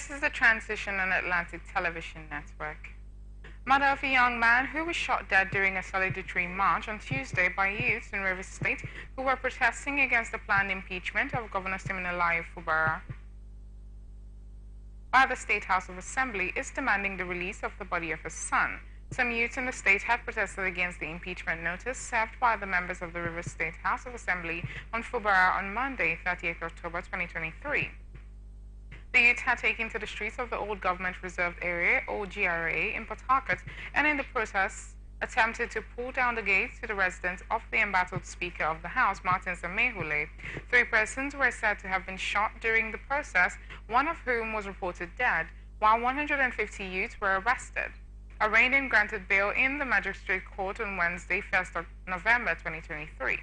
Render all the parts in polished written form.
This is the Transition on Atlantic Television Network. Mother of a young man who was shot dead during a solidarity march on Tuesday by youths in Rivers State who were protesting against the planned impeachment of Governor Siminalayi Fubara by the State House of Assembly is demanding the release of the body of his son. Some youths in the state had protested against the impeachment notice served by the members of the Rivers State House of Assembly on Fubara on Monday, 30th October 2023. The youth had taken to the streets of the Old Government Reserved Area, or GRA, in Port Harcourt, and in the protest attempted to pull down the gates to the residence of the embattled Speaker of the House, Martin Samehule. 3 persons were said to have been shot during the process, one of whom was reported dead, while 150 youths were arrested. Arraigned and granted bail in the Magistrate Court on Wednesday, 1st of November 2023.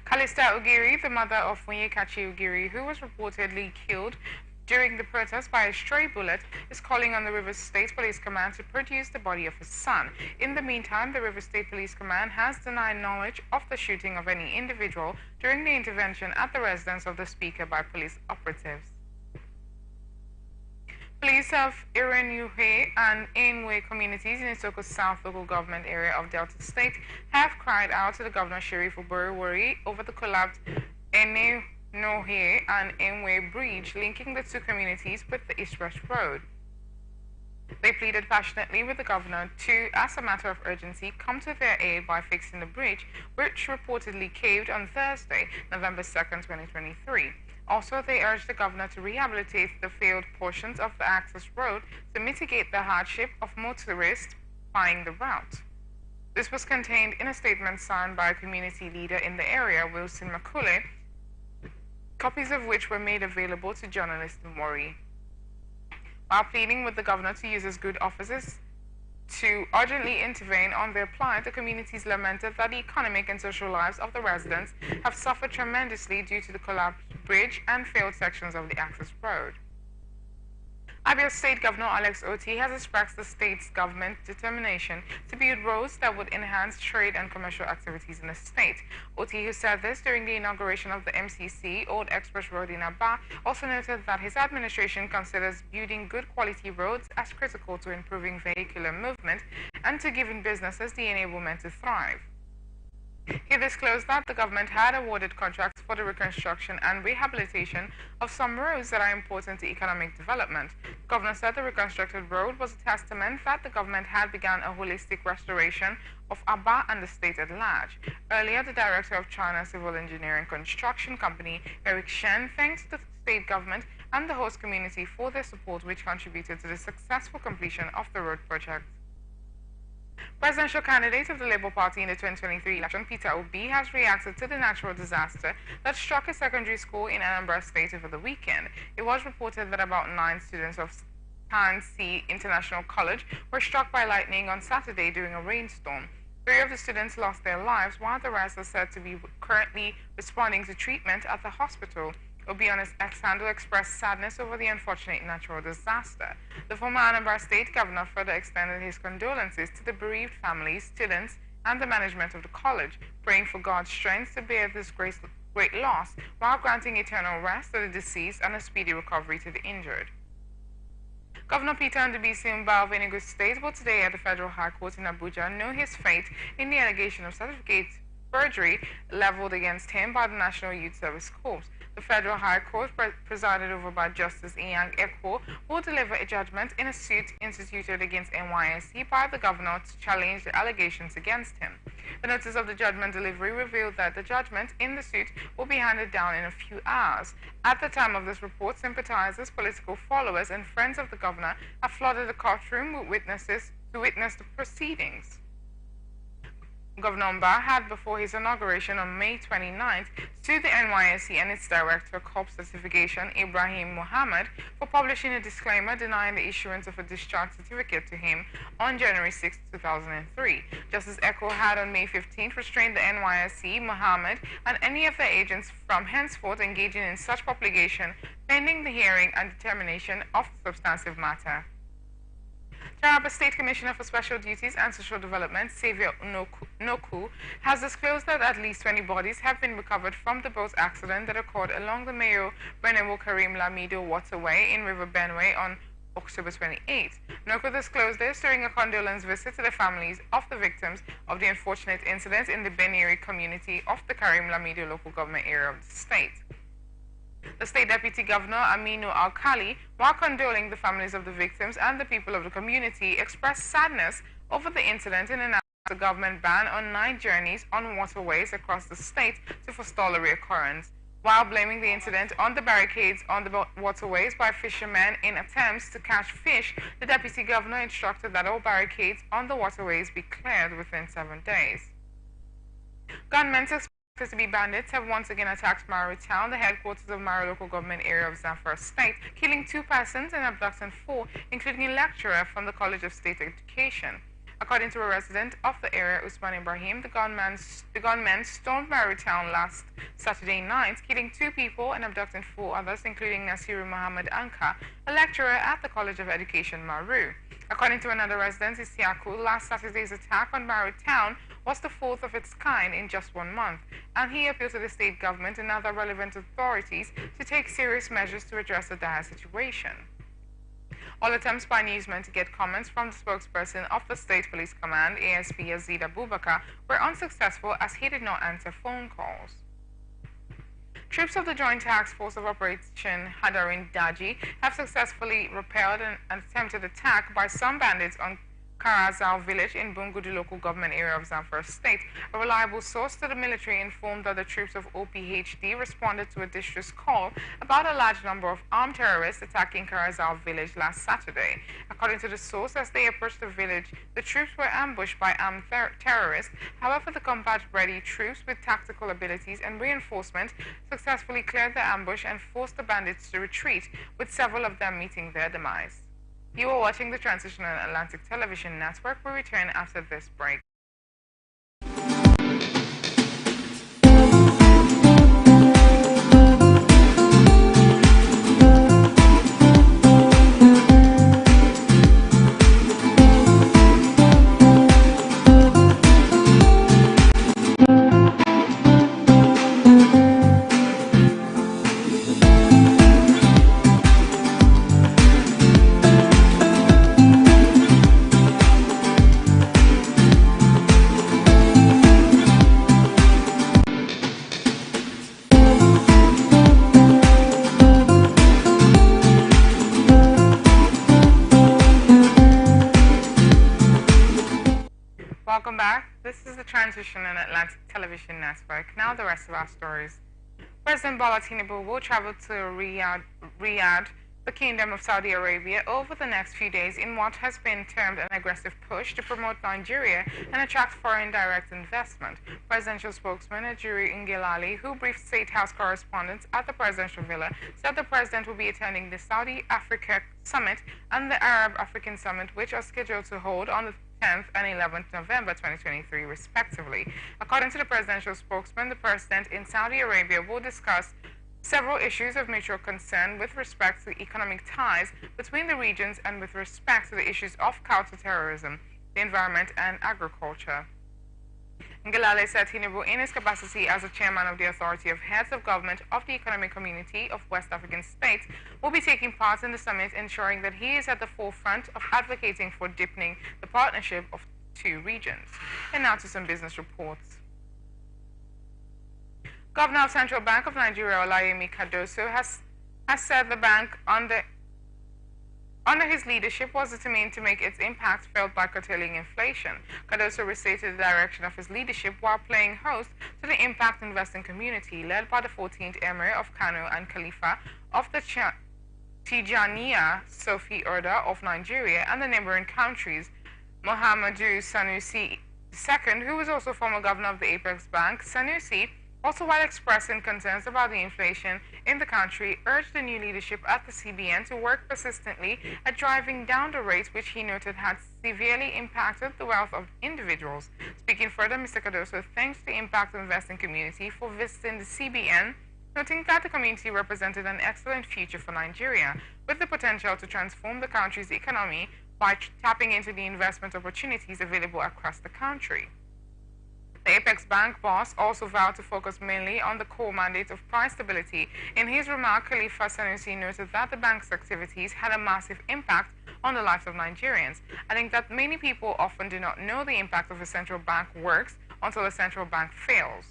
Calista Ugiri, the mother of Onyekachi Ugiri, who was reportedly killed during the protest by a stray bullet, is calling on the Rivers State Police Command to produce the body of his son. In the meantime, the Rivers State Police Command has denied knowledge of the shooting of any individual during the intervention at the residence of the Speaker by police operatives. Police of Irenuhe and Ainwe communities in Isoko South local government area of Delta State have cried out to the Governor Sheriff Oborowori over the collapsed Enuhe and Ainwe bridge linking the two communities with the East-West Road. They pleaded passionately with the governor to, as a matter of urgency, come to their aid by fixing the bridge, which reportedly caved on Thursday, November 2nd, 2023. Also, they urged the governor to rehabilitate the failed portions of the access road to mitigate the hardship of motorists plying the route. This was contained in a statement signed by a community leader in the area, Wilson Makule, copies of which were made available to journalist Mori. While pleading with the governor to use his good offices to urgently intervene on their plight, the communities lamented that the economic and social lives of the residents have suffered tremendously due to the collapsed bridge and failed sections of the access road. Abia State Governor Alex Oti has expressed the state's government determination to build roads that would enhance trade and commercial activities in the state. Oti, who said this during the inauguration of the MCC Old Express Road in Aba, also noted that his administration considers building good quality roads as critical to improving vehicular movement and to giving businesses the enablement to thrive. He disclosed that the government had awarded contracts for the reconstruction and rehabilitation of some roads that are important to economic development. The governor said the reconstructed road was a testament that the government had begun a holistic restoration of Aba and the state at large. Earlier, the director of China Civil Engineering Construction Company, Eric Shen, thanks the state government and the host community for their support, which contributed to the successful completion of the road project. Presidential candidate of the Labour Party in the 2023 election, Peter Obi, has reacted to the natural disaster that struck a secondary school in Anambra State over the weekend. It was reported that about 9 students of Tansi International College were struck by lightning on Saturday during a rainstorm. 3 of the students lost their lives, while the rest are said to be currently responding to treatment at the hospital. Obi on his X handle expressed sadness over the unfortunate natural disaster. The former Anambra State governor further extended his condolences to the bereaved families, students, and the management of the college, praying for God's strength to bear this great loss, while granting eternal rest to the deceased and a speedy recovery to the injured. Governor Peter Ndubisi Mba of Enugu State will today at the Federal High Court in Abuja know his fate in the allegation of certificate forgery leveled against him by the National Youth Service Corps. The Federal High Court, presided over by Justice Inyang Ekwo, will deliver a judgment in a suit instituted against NYSC by the governor to challenge the allegations against him. The notice of the judgment delivery revealed that the judgment in the suit will be handed down in a few hours. At the time of this report, sympathizers, political followers, and friends of the governor have flooded the courtroom with witnesses to witness the proceedings. Governor Mba had, before his inauguration on May 29th, sued the NYSC and its director, Corps Certification, Ibrahim Mohammed, for publishing a disclaimer denying the issuance of a discharge certificate to him on January 6, 2003. Justice Ekko had on May 15th restrained the NYSC, Mohammed, and any of their agents from henceforth engaging in such publication, pending the hearing and determination of the substantive matter. Taraba State Commissioner for Special Duties and Social Development, Xavier Noku, has disclosed that at least 20 bodies have been recovered from the boat accident that occurred along the Mayo Benewo Karim Lamido waterway in River Benue on October 28. Noku disclosed this during a condolence visit to the families of the victims of the unfortunate incident in the Benue community of the Karim Lamido local government area of the state. The State Deputy Governor Aminu Alkali, while condoling the families of the victims and the people of the community, expressed sadness over the incident and announced a government ban on night journeys on waterways across the state to forestall a reoccurrence. While blaming the incident on the barricades on the waterways by fishermen in attempts to catch fish, the Deputy Governor instructed that all barricades on the waterways be cleared within 7 days. Gunmen suspected to be bandits have once again attacked Maru town, the headquarters of Maru local government area of Zamfara State, killing 2 persons and abducting 4, including a lecturer from the College of State Education. According to a resident of the area, Usman Ibrahim, the gunmen stormed Maru town last Saturday night, killing 2 people and abducting 4 others, including Nasiru Muhammad Anka, a lecturer at the College of Education Maru. According to another resident, Isiaku, last Saturday's attack on Maru town was the 4th of its kind in just 1 month, and he appealed to the state government and other relevant authorities to take serious measures to address the dire situation. All attempts by newsmen to get comments from the spokesperson of the State Police Command, ASP Yazid Abubakar, were unsuccessful as he did not answer phone calls. Troops of the Joint Task Force of Operation Hadarin Daji have successfully repelled an attempted attack by some bandits on Karazal village in Bungudu local government area of Zamfara State. A reliable source to the military informed that the troops of OPHD responded to a distress call about a large number of armed terrorists attacking Karazal village last Saturday. According to the source, as they approached the village, the troops were ambushed by armed terrorists. However, the combat-ready troops with tactical abilities and reinforcement successfully cleared the ambush and forced the bandits to retreat, with several of them meeting their demise. You are watching the Transitional Atlantic Television Network. We return after this break. Welcome back. This is the Transition and Atlantic Television Network. Now the rest of our stories. President Bola Tinubu will travel to Riyadh, the Kingdom of Saudi Arabia, over the next few days in what has been termed an aggressive push to promote Nigeria and attract foreign direct investment. Presidential spokesman Ajuri Ngilali, who briefed State House correspondents at the presidential villa, said the president will be attending the Saudi Africa Summit and the Arab African Summit, which are scheduled to hold on the 10th and 11th November 2023, respectively. According to the presidential spokesman, the president in Saudi Arabia will discuss several issues of mutual concern with respect to economic ties between the regions and with respect to the issues of counterterrorism, the environment, and agriculture. Ngalale said Tinubu, in his capacity as the chairman of the Authority of Heads of Government of the Economic Community of West African States, will be taking part in the summit, ensuring that he is at the forefront of advocating for deepening the partnership of 2 regions. And now to some business reports. Governor of Central Bank of Nigeria, Olayemi Cardoso, has said the bank under his leadership was determined to make its impact felt by curtailing inflation. Cardoso restated the direction of his leadership while playing host to the impact investing community led by the 14th Emir of Kano and Khalifa of the Tijaniya Sufi Order of Nigeria and the neighboring countries. Muhammadu Sanusi II, who was also former governor of the Apex Bank, Sanusi, also while expressing concerns about the inflation in the country, urged the new leadership at the CBN to work persistently at driving down the rates, which he noted had severely impacted the wealth of individuals. Speaking further, Mr. Cardoso thanks the impact investing community for visiting the CBN, noting that the community represented an excellent future for Nigeria, with the potential to transform the country's economy by tapping into the investment opportunities available across the country. The Apex Bank boss also vowed to focus mainly on the core mandate of price stability. In his remark, Khalifa Sanusi noted that the bank's activities had a massive impact on the lives of Nigerians. I think that many people often do not know the impact of a central bank works until a central bank fails.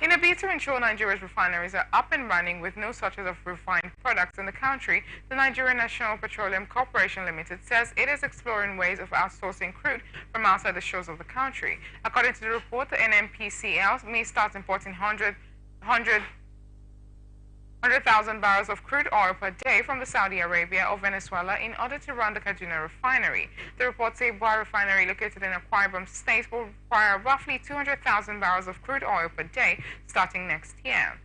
In a bid to ensure Nigeria's refineries are up and running with no shortage of refined products in the country, the Nigerian National Petroleum Corporation Limited says it is exploring ways of outsourcing crude from outside the shores of the country. According to the report, the NNPCL may start importing 100,000 barrels of crude oil per day from the Saudi Arabia or Venezuela in order to run the Kaduna refinery. The report says Bua refinery located in Akwa Ibom State will require roughly 200,000 barrels of crude oil per day starting next year.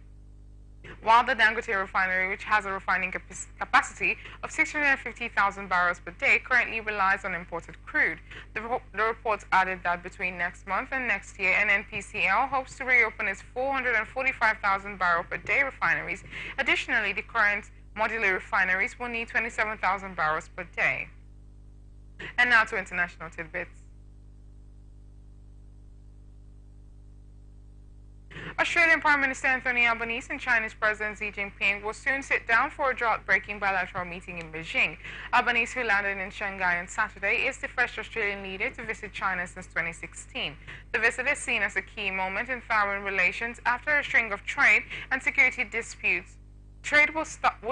While the Dangote refinery, which has a refining capacity of 650,000 barrels per day, currently relies on imported crude. The report added that between next month and next year, NNPCL hopes to reopen its 445,000 barrel per day refineries. Additionally, the current modular refineries will need 27,000 barrels per day. And now to international tidbits. Australian Prime Minister Anthony Albanese and Chinese President Xi Jinping will soon sit down for a drought-breaking bilateral meeting in Beijing. Albanese, who landed in Shanghai on Saturday, is the first Australian leader to visit China since 2016. The visit is seen as a key moment in foreign relations after a string of trade and security disputes. Trade will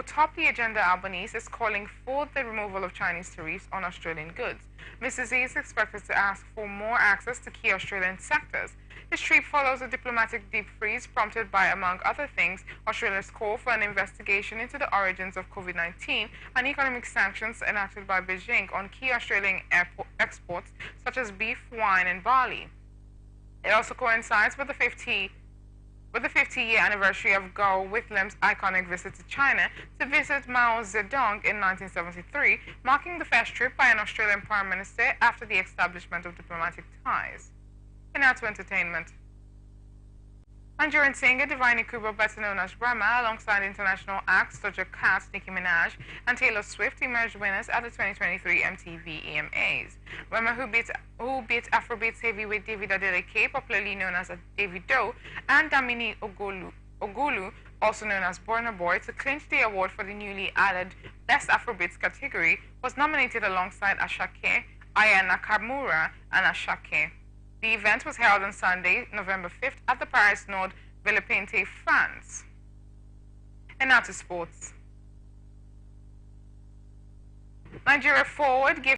top the agenda. Albanese is calling for the removal of Chinese tariffs on Australian goods. Mr. Xi is expected to ask for more access to key Australian sectors. His trip follows a diplomatic deep freeze prompted by, among other things, Australia's call for an investigation into the origins of COVID-19 and economic sanctions enacted by Beijing on key Australian exports such as beef, wine, and barley. It also coincides with the 50-year anniversary of Gao Whitlam's iconic visit to China to visit Mao Zedong in 1973, marking the first trip by an Australian Prime Minister after the establishment of diplomatic ties. And now to entertainment. Nigerian singer Divine Kubo, better known as Rema, alongside international acts Doja Cat, Nicki Minaj, and Taylor Swift, emerged winners at the 2023 MTV EMAs. Rema, who beat Afrobeats heavyweight David Adeleke, popularly known as Davido, and Damini Ogulu, also known as Burna Boy, to clinch the award for the newly added Best Afrobeats category, was nominated alongside Asake, Aya Nakamura, and Asake. The event was held on Sunday, November 5th at the Paris Nord Villepinte, France. And now to sports. Nigeria forward gives